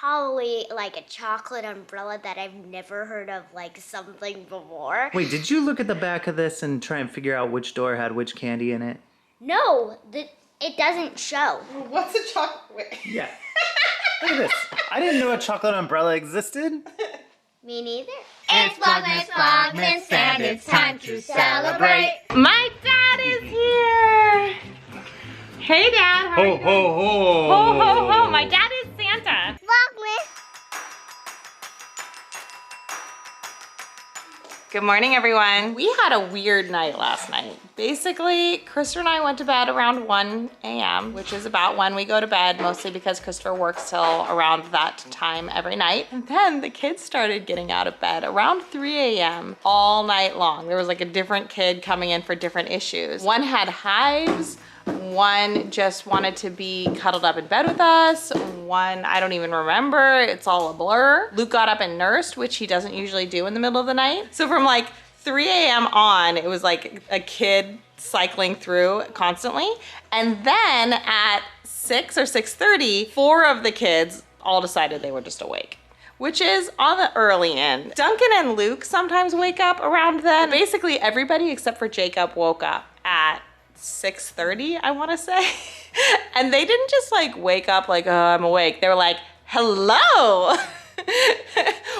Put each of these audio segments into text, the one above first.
probably like a chocolate umbrella that I've never heard of, like something before. Wait, did you look at the back of this and try and figure out which door had which candy in it? No, it doesn't show. What's a chocolate? Yeah. Look at this. I didn't know a chocolate umbrella existed. Me neither. It's Vlogmas, and it's time to celebrate. My dad is here. Hey, Dad. How are you doing? ho. Ho, ho, ho. My dad is Santa. Vlogmas. Good morning, everyone. We had a weird night last night. Basically, Christopher and I went to bed around 1 a.m., which is about when we go to bed, mostly because Christopher works till around that time every night. And then the kids started getting out of bed around 3 a.m. all night long. There was like a different kid coming in for different issues. One had hives. One just wanted to be cuddled up in bed with us. One, I don't even remember. It's all a blur. Luke got up and nursed, which he doesn't usually do in the middle of the night. So from like 3 a.m. on, it was like a kid cycling through constantly. And then at 6 or 6:30, 4 of the kids all decided they were just awake, which is on the early end. Duncan and Luke sometimes wake up around then. Basically everybody except for Jacob woke up at 6:30, I want to say. And they didn't just like wake up like, oh, I'm awake. They were like, hello,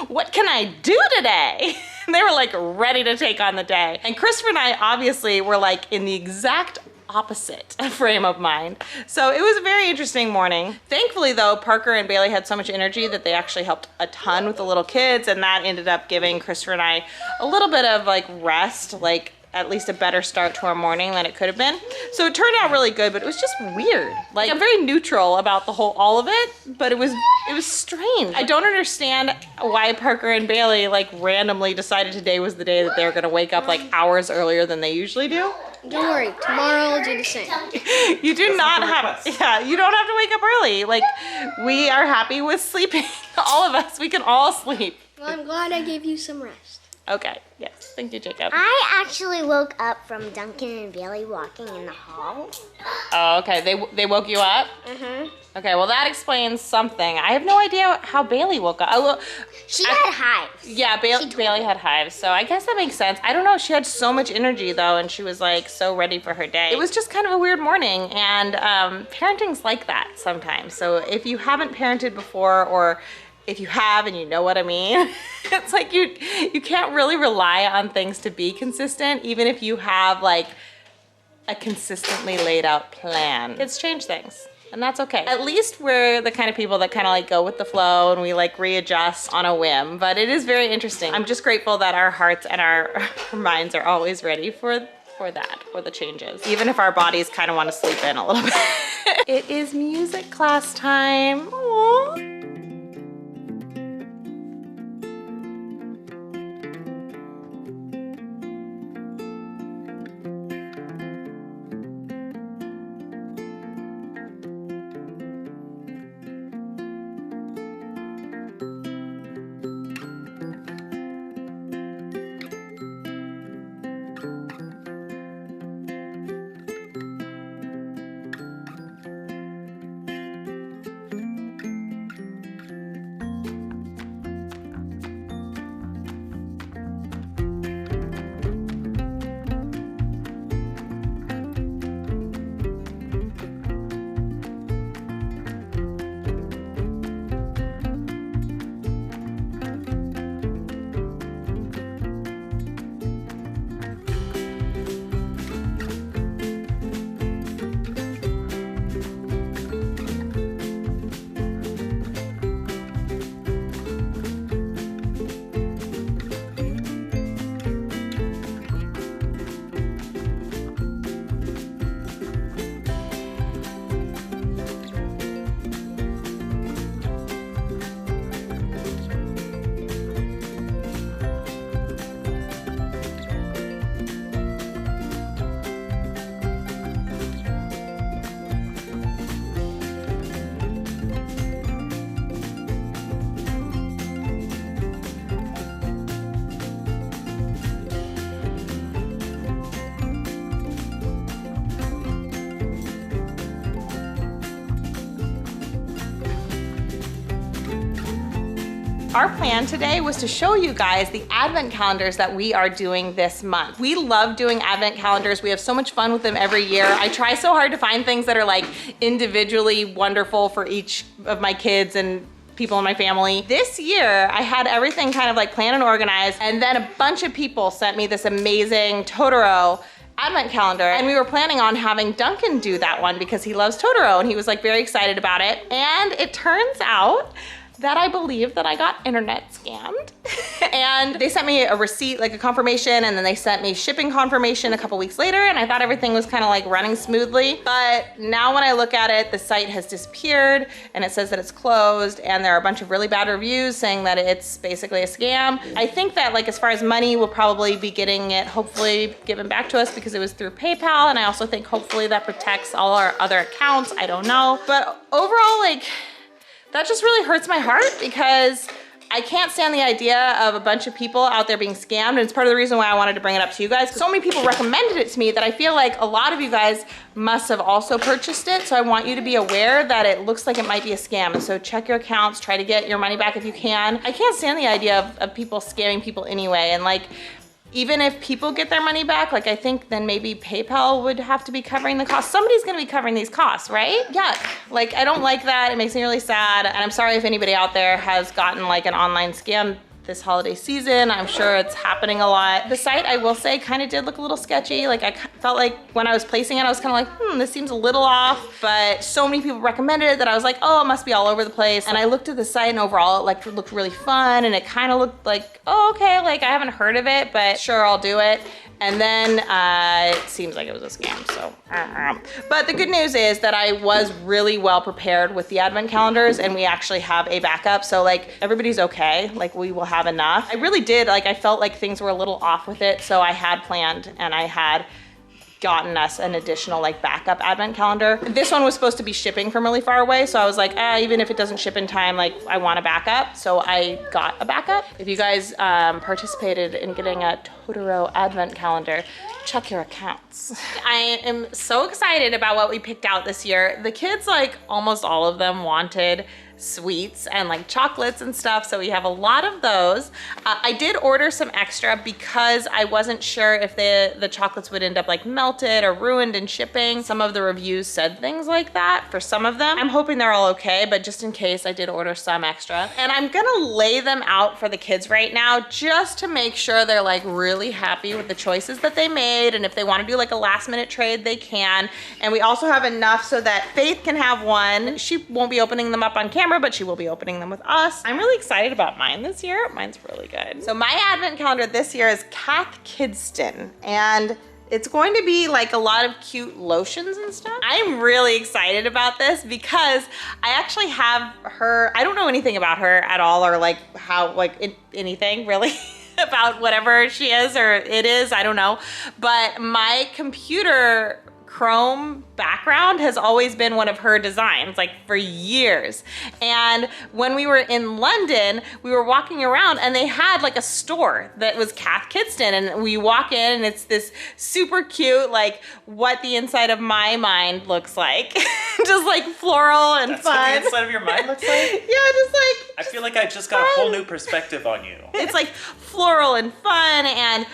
what can I do today? And they were like ready to take on the day. And Christopher and I obviously were like in the exact opposite frame of mind. So it was a very interesting morning. Thankfully though, Parker and Bailey had so much energy that they actually helped a ton with the little kids, and that ended up giving Christopher and I a little bit of like rest, like at least a better start to our morning than it could have been. So it turned out really good, but it was just weird. Like I'm very neutral about all of it, but it was strange. I don't understand why Parker and Bailey like randomly decided today was the day that they were gonna wake up like hours earlier than they usually do. Don't worry, tomorrow I'll do the same. You do not have, you don't have to wake up early. Like we are happy with sleeping. All of us, we can all sleep. Well, I'm glad I gave you some rest. Okay, yes, thank you, Jacob. I actually woke up from Duncan and Bailey walking in the hall. Oh, okay, they woke you up? Mm-hmm. Okay, well that explains something. I have no idea how Bailey woke up. Oh, well, She had hives. yeah, Bailey had hives, so I guess that makes sense. I don't know, she had so much energy though, and she was like so ready for her day. It was just kind of a weird morning, and parenting's like that sometimes. So if you haven't parented before, or if you have and you know what I mean, it's like you can't really rely on things to be consistent, even if you have like a consistently laid out plan. Kids change things, and that's okay. At least we're the kind of people that kind of like go with the flow and we like readjust on a whim, but it is very interesting. I'm just grateful that our hearts and our minds are always ready for the changes, even if our bodies kind of want to sleep in a little bit. It is music class time. Aww. Our plan today was to show you guys the advent calendars that we are doing this month. We love doing advent calendars. We have so much fun with them every year. I try so hard to find things that are like individually wonderful for each of my kids and people in my family. This year, I had everything kind of like planned and organized, and then a bunch of people sent me this amazing Totoro advent calendar, and we were planning on having Duncan do that one because he loves Totoro and he was like very excited about it. And it turns out that I believe that I got internet scammed. And they sent me a receipt, like a confirmation, and then they sent me shipping confirmation a couple weeks later, and I thought everything was kind of like running smoothly. But now when I look at it, the site has disappeared and it says that it's closed, and there are a bunch of really bad reviews saying that it's basically a scam. I think that like as far as money, we'll probably be getting it hopefully given back to us because it was through PayPal, and I also think hopefully that protects all our other accounts. I don't know. But overall, like, that just really hurts my heart because I can't stand the idea of a bunch of people out there being scammed, and it's part of the reason why I wanted to bring it up to you guys. So many people recommended it to me that I feel like a lot of you guys must have also purchased it, so I want you to be aware that it looks like it might be a scam. And so check your accounts, try to get your money back if you can. I can't stand the idea of people scamming people anyway, and like, even if people get their money back, like I think then maybe PayPal would have to be covering the cost. Somebody's gonna be covering these costs, right? Yuck, like I don't like that. It makes me really sad. And I'm sorry if anybody out there has gotten like an online scam this holiday season. I'm sure it's happening a lot. The site, I will say, kind of did look a little sketchy. Like I felt like when I was placing it, I was kind of like, this seems a little off, but so many people recommended it that I was like, oh, it must be all over the place. And I looked at the site and overall it like looked really fun, and it kind of looked like, oh, okay, like I haven't heard of it, but sure, I'll do it. And then it seems like it was a scam, so. But the good news is that I was really well prepared with the advent calendars, and we actually have a backup. So like everybody's okay, like we will have enough. I really did, like I felt like things were a little off with it. So I had planned and I had gotten us an additional like backup advent calendar. This one was supposed to be shipping from really far away, so I was like, even if it doesn't ship in time, like I want a backup. So I got a backup. If you guys participated in getting a Totoro advent calendar, check your accounts. I am so excited about what we picked out this year. The kids, like almost all of them, wanted sweets and like chocolates and stuff, so we have a lot of those. I did order some extra because I wasn't sure if the chocolates would end up like melted or ruined in shipping. Some of the reviews said things like that for some of them. I'm hoping they're all okay, but just in case, I did order some extra. And I'm gonna lay them out for the kids right now just to make sure they're like really happy with the choices that they made, and if they want to do like a last minute trade, they can. And we also have enough so that Faith can have one. She won't be opening them up on camera, but she will be opening them with us. I'm really excited about mine this year. Mine's really good. So my advent calendar this year is Kath Kidston, and it's going to be like a lot of cute lotions and stuff. I'm really excited about this because I actually have her, I don't know anything about her at all, or like how, like anything really about whatever she is or it is, I don't know. But my computer Chrome background has always been one of her designs, like for years. And when we were in London, we were walking around and they had like a store that was Kath Kidston, and we walk in and it's this super cute, like what the inside of my mind looks like. Just like floral and That's fun. what the inside of your mind looks like? Yeah, just like. I feel like I just got a whole new perspective on you. It's like floral and fun and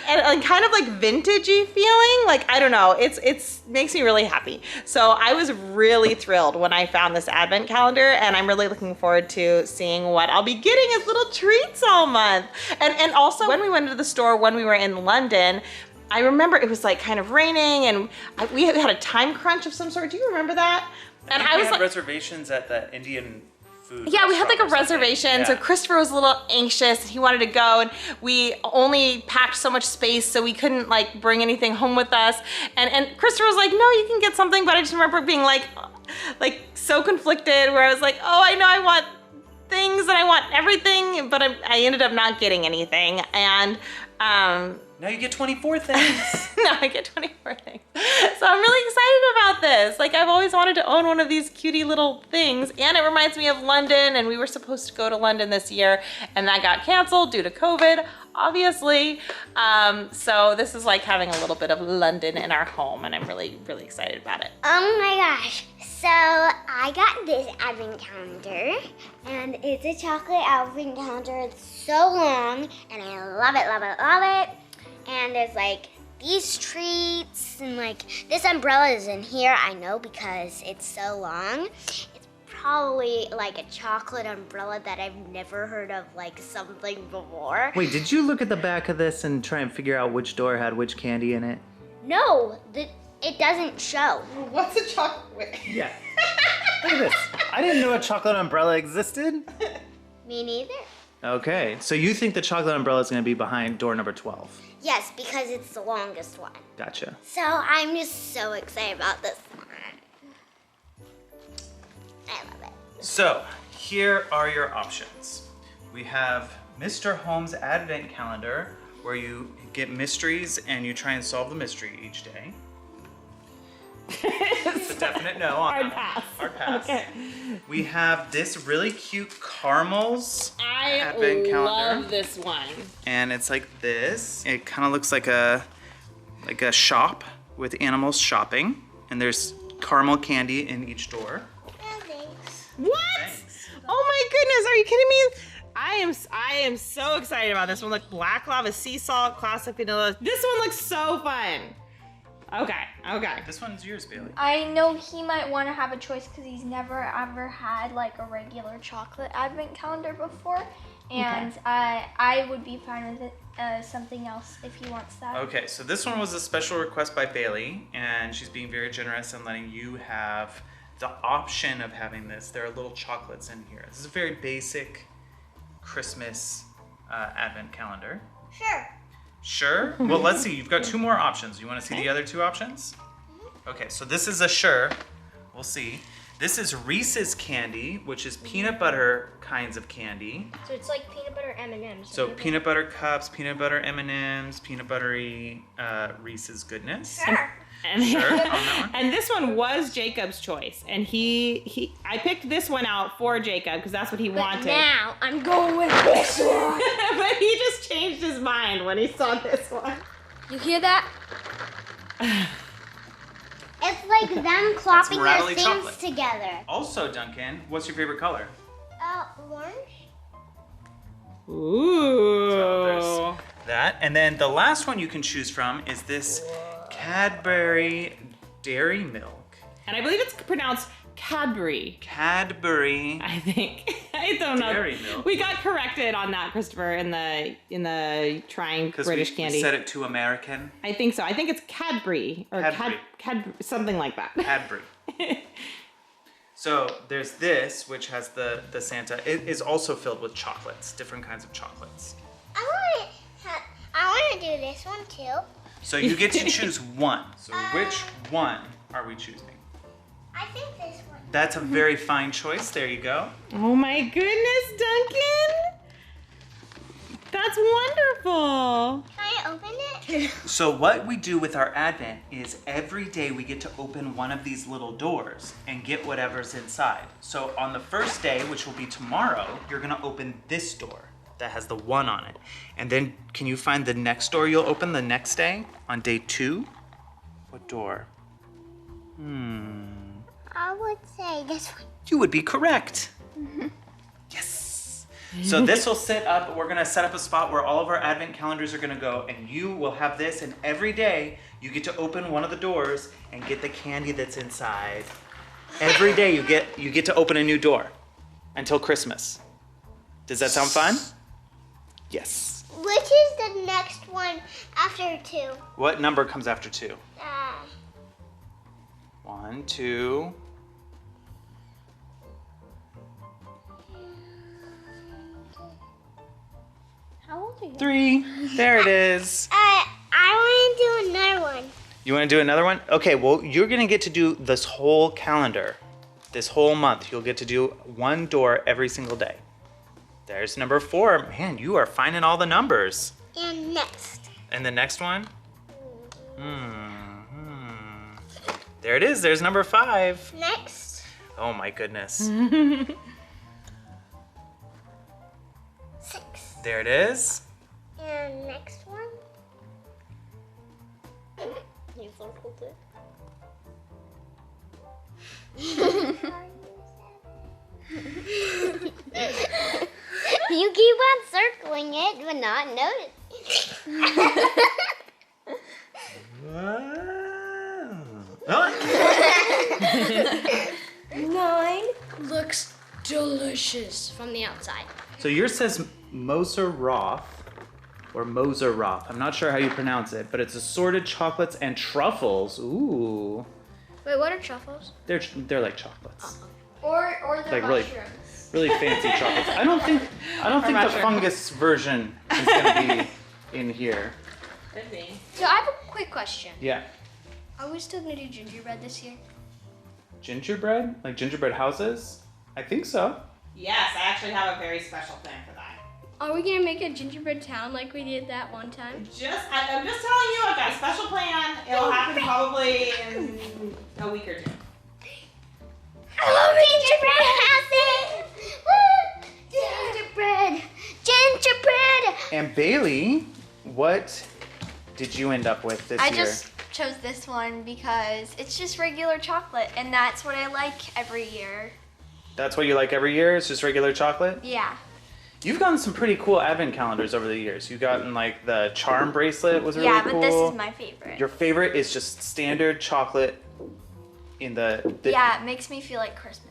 kind of like vintagey feeling. Like, I don't know, it's makes me really happy. So I was really thrilled when I found this advent calendar, and I'm really looking forward to seeing what I'll be getting as little treats all month. And also when we went to the store when we were in London, I remember it was like kind of raining, and we had a time crunch of some sort. Do you remember that? And I was like, reservations at the Indian food. Yeah, we had like a reservation. So Christopher was a little anxious and he wanted to go, and we only packed so much space, so we couldn't like bring anything home with us. And Christopher was like, no, you can get something. But I just remember being like so conflicted, where I was like, oh, I know I want things and I want everything, but I ended up not getting anything. And now you get 24 things. now I get 24 things. So I'm really excited about this. Like, I've always wanted to own one of these cutie little things. And it reminds me of London, and we were supposed to go to London this year, and that got canceled due to COVID, obviously. So this is like having a little bit of London in our home, and I'm really, really excited about it. Oh my gosh. So I got this advent calendar, and it's a chocolate advent calendar. It's so long, and I love it, love it, love it. And there's like these treats, and like this umbrella is in here. I know because it's so long. It's probably like a chocolate umbrella that I've never heard of, like something before. Wait, did you look at the back of this and try and figure out which door had which candy in it? No, it doesn't show. What's a chocolate? Yeah. Look at this. I didn't know a chocolate umbrella existed. Me neither. Okay, so you think the chocolate umbrella is going to be behind door number 12? Yes, because it's the longest one. Gotcha. So I'm just so excited about this one. I love it. So here are your options. We have Mr. Holmes Advent Calendar, where you get mysteries and you try and solve the mystery each day. It's a definite no on Hard that pass. one. Hard pass. Okay. We have this really cute caramels I Advent calendar. love this one. And it's like this. It kind of looks like a shop with animals shopping. And there's caramel candy in each door. What? Thanks. Oh my goodness, are you kidding me? I am so excited about this one. Look, black lava sea salt, classic vanilla. This one looks so fun. Okay. This one's yours, Bailey. I know he might want to have a choice because he's never ever had like a regular chocolate advent calendar before, and I would be fine with it, something else if he wants that. Okay, so this one was a special request by Bailey, and she's being very generous in letting you have the option of having this. There are little chocolates in here. This is a very basic Christmas advent calendar. Sure. Sure? Well, let's see. You've got two more options. You want to see the other two options? Okay, so this is a sure. We'll see. This is Reese's candy, which is peanut butter kinds of candy. So it's like peanut butter M&Ms. So peanut butter cups, peanut butter M&Ms, peanut buttery Reese's goodness. Sure. And, Sure, on that one. and this one was Jacob's choice, and I picked this one out for Jacob because that's what he wanted. Now I'm going with this one. But he just changed his mind when he saw this one. You hear that? It's like them clopping their rattly things chocolate. together. Also, Duncan, what's your favorite color? Orange. Ooh. So there's that. And then the last one you can choose from is this Cadbury Dairy Milk. And I believe it's pronounced Cadbury. Cadbury. I think. I don't know. Dairy milk. We got corrected on that, Christopher, in the trying Because British we candy. said it too American. I think so. I think it's Cadbury or Cadbury. something like that. Cadbury. So there's this, which has the Santa. It is also filled with chocolates, different kinds of chocolates. I want to do this one too. So you get to choose one. So which one are we choosing? I think this one. That's a very fine choice. There you go. Oh my goodness, Duncan! That's wonderful. Can I open it? So what we do with our Advent is every day we get to open one of these little doors and get whatever's inside. So on the first day, which will be tomorrow, you're gonna open this door that has the 1 on it. And then can you find the next door you'll open the next day on day 2? What door? I would say this one. You would be correct. Yes. So this will set up, we're gonna set up a spot where all of our Advent calendars are gonna go, and you will have this, and every day you get to open one of the doors and get the candy that's inside. Every day you get to open a new door until Christmas. Does that sound fun? Yes. Which is the next one after 2? What number comes after 2? 1, 2. How old are you? 3. There it is. I want to do another one. You want to do another one? Okay, well, you're going to get to do this whole calendar. This whole month, you'll get to do one door every single day. There's number 4. Man, you are finding all the numbers. And next. And the next one? There it is. There's number 5. Next. Oh my goodness. 6. There it is. And next one. You circled it. You keep on circling it, but not noticing. Mine looks delicious from the outside. So yours says Moser-Roth or Moser-Roth. I'm not sure how you pronounce it, but it's assorted chocolates and truffles. Ooh. Wait, what are truffles? They're like chocolates. Or the Like really- mushrooms. Really fancy chocolates. I don't think the fungus version is gonna be in here. Could be. So I have a quick question. Yeah. Are we still gonna do gingerbread this year? Gingerbread? Like gingerbread houses? I think so. Yes, I actually have a very special plan for that. Are we gonna make a gingerbread town like we did that one time? I'm just telling you, I've got a special plan. It'll happen probably in a week or two. I love gingerbread houses! Woo! Gingerbread! Gingerbread! And Bailey, what did you end up with this I year? just chose this one because it's just regular chocolate, and that's what I like every year. That's what you like every year? It's just regular chocolate? Yeah. You've gotten some pretty cool advent calendars over the years. You've gotten like the charm bracelet was really Yeah, cool. but this is my favorite. Your favorite is just standard chocolate in the Yeah, it makes me feel like Christmas.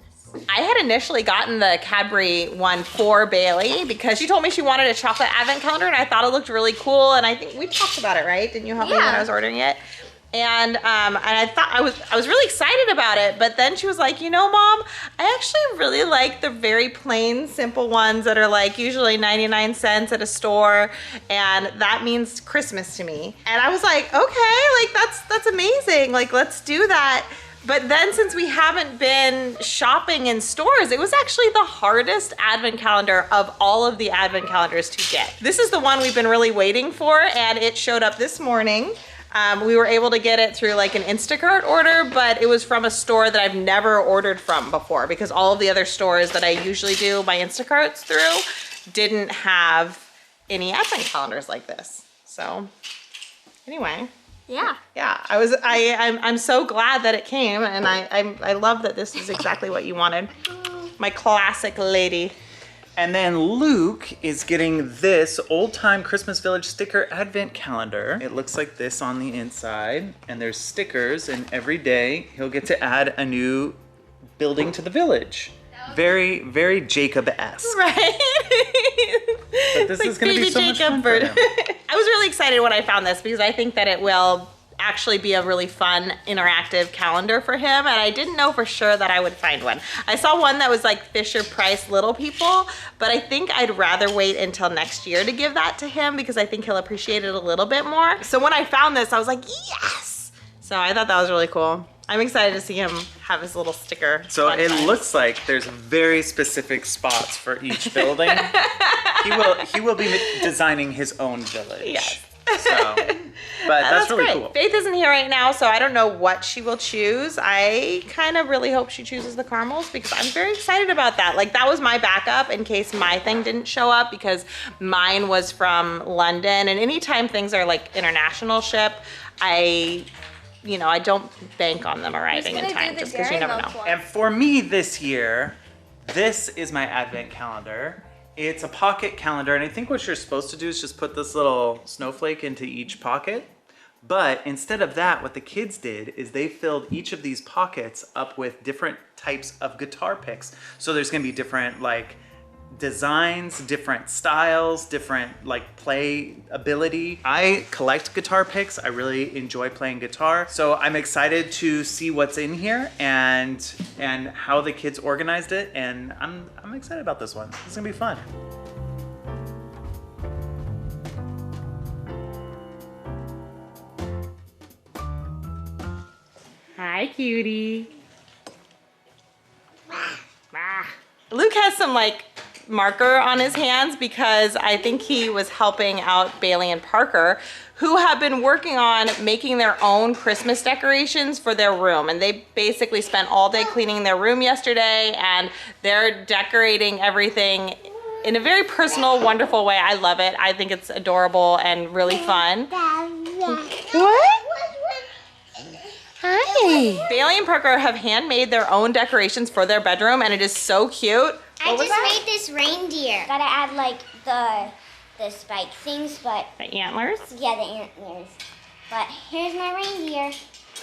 I had initially gotten the Cadbury one for Bailey because she told me she wanted a chocolate advent calendar and I thought it looked really cool. And I think we talked about it, right? Didn't you help me when I was ordering it? And I thought I was really excited about it, but then she was like, you know, Mom, I actually really like the very plain, simple ones that are like usually 99 cents at a store, and that means Christmas to me. And I was like, okay, like that's amazing. Like, let's do that. But then since we haven't been shopping in stores, it was actually the hardest advent calendar of all of the advent calendars to get. This is the one we've been really waiting for, and it showed up this morning. We were able to get it through like an Instacart order, but it was from a store that I've never ordered from before because all of the other stores that I usually do my Instacarts through didn't have any advent calendars like this. So anyway. Yeah. Yeah, I'm so glad that it came, and I love that this is exactly what you wanted. My classic lady. And then Luke is getting this Old Time Christmas Village sticker advent calendar. It looks like this on the inside, and there's stickers, and every day he'll get to add a new building to the village. Very, very Jacob-esque. Right? But this is gonna be so much fun for him. I was really excited when I found this because I think that it will actually be a really fun interactive calendar for him, and I didn't know for sure that I would find one. I saw one that was like Fisher Price Little People, but I think I'd rather wait until next year to give that to him because I think he'll appreciate it a little bit more. So when I found this, I was like, yes! So I thought that was really cool. I'm excited to see him have his little sticker. So fun it size. looks like there's very specific spots for each building. He will be designing his own village. Yes. So, but that's really great. cool. Faith isn't here right now, so I don't know what she will choose. I kind of really hope she chooses the caramels because I'm very excited about that. Like, that was my backup in case my thing didn't show up because mine was from London, and anytime things are like international ship, I don't bank on them arriving in time just because you never know. And for me this year, this is my advent calendar. It's a pocket calendar, and I think what you're supposed to do is just put this little snowflake into each pocket. But instead of that, what the kids did is they filled each of these pockets up with different types of guitar picks. So there's gonna be different like designs, different styles, different like play ability. I collect guitar picks. I really enjoy playing guitar. So I'm excited to see what's in here and how the kids organized it. And I'm excited about this one. It's gonna be fun. Hi, cutie. Luke has some like marker on his hands because I think he was helping out Bailey and Parker, who have been working on making their own Christmas decorations for their room. And they basically spent all day cleaning their room yesterday, and they're decorating everything in a very personal, wonderful way. I love it. I think it's adorable and really fun. What? Hi, Yay! Bailey and Parker have handmade their own decorations for their bedroom, and it is so cute. I What was just that? made this reindeer. Gotta add like the spike things, but The antlers. yeah, the antlers. But here's my reindeer.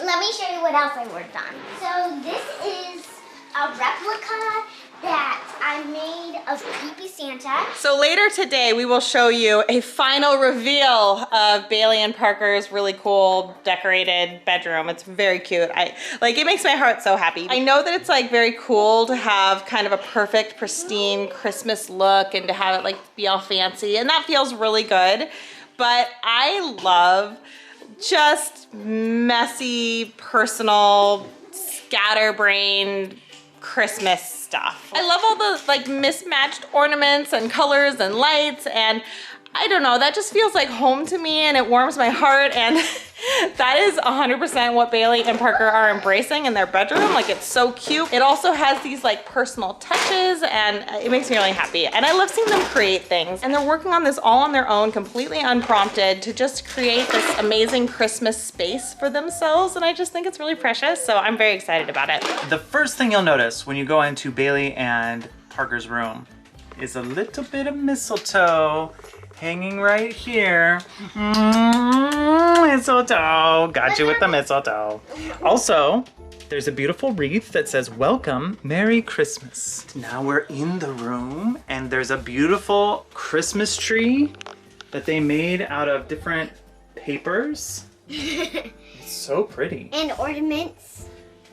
Let me show you what else I worked on. So this is a replica that I made of Creepy Santa. So later today, we will show you a final reveal of Bailey and Parker's really cool decorated bedroom. It's very cute. It makes my heart so happy. I know that it's like very cool to have kind of a perfect, pristine Christmas look and to have it like be all fancy, and that feels really good. But I love just messy, personal, scatterbrained Christmas stuff. I love all the like mismatched ornaments and colors and lights, and I don't know, that just feels like home to me, and it warms my heart, and that is 100% what Bailey and Parker are embracing in their bedroom. Like, it's so cute. It also has these like personal touches, and it makes me really happy. And I love seeing them create things, and they're working on this all on their own, completely unprompted, to just create this amazing Christmas space for themselves, and I just think it's really precious, so I'm very excited about it. The first thing you'll notice when you go into Bailey and Parker's room is a little bit of mistletoe hanging right here. Mistletoe, got you with the mistletoe. Also, there's a beautiful wreath that says, "Welcome, Merry Christmas." Now we're in the room, and there's a beautiful Christmas tree that they made out of different papers. It's so pretty. And ornaments.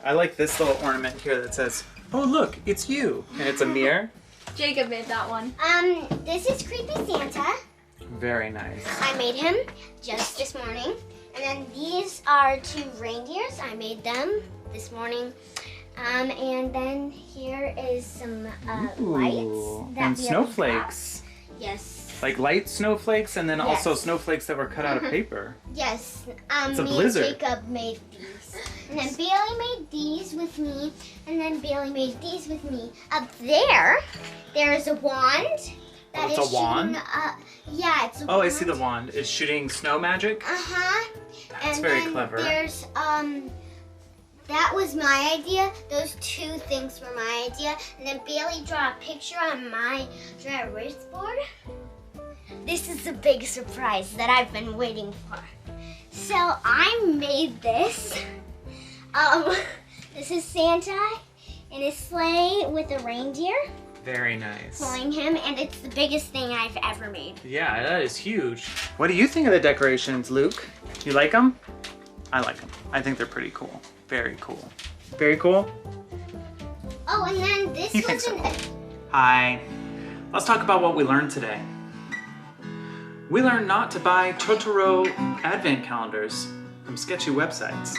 I like this little ornament here that says, "Oh look, it's you," and it's a mirror. Jacob made that one. This is Creepy Santa. Very nice. I made him just this morning. And then these are 2 reindeers. I made them this morning. And then here is some lights. And snowflakes. Yes. Like light snowflakes, and then also Yes. snowflakes that were cut out of paper. Yes. It's a Me blizzard. and Jacob made these. And then Bailey made these with me. And then Bailey made these with me. Up there's a wand. That it's is a wand? shooting, yeah, it's a Oh, wand. I see the wand. It's shooting snow magic. Uh-huh. That's very clever. There's that was my idea. Those 2 things were my idea. And then Bailey drew a picture on my dry erase board. This is the big surprise that I've been waiting for. So I made this. This is Santa in his sleigh with a reindeer Very nice. pulling him, and it's the biggest thing I've ever made. Yeah, that is huge. What do you think of the decorations, Luke? You like them? I like them. I think they're pretty cool. Very cool. Very cool? Oh, and then this You think was so? Hi. Let's talk about what we learned today. We learned not to buy Totoro advent calendars from sketchy websites.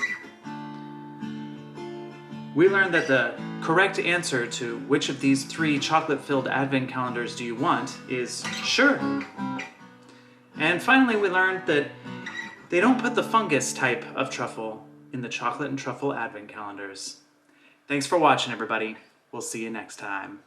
We learned that the correct answer to which of these 3 chocolate-filled advent calendars do you want is sure. And finally, we learned that they don't put the fungus type of truffle in the chocolate and truffle advent calendars. Thanks for watching, everybody. We'll see you next time.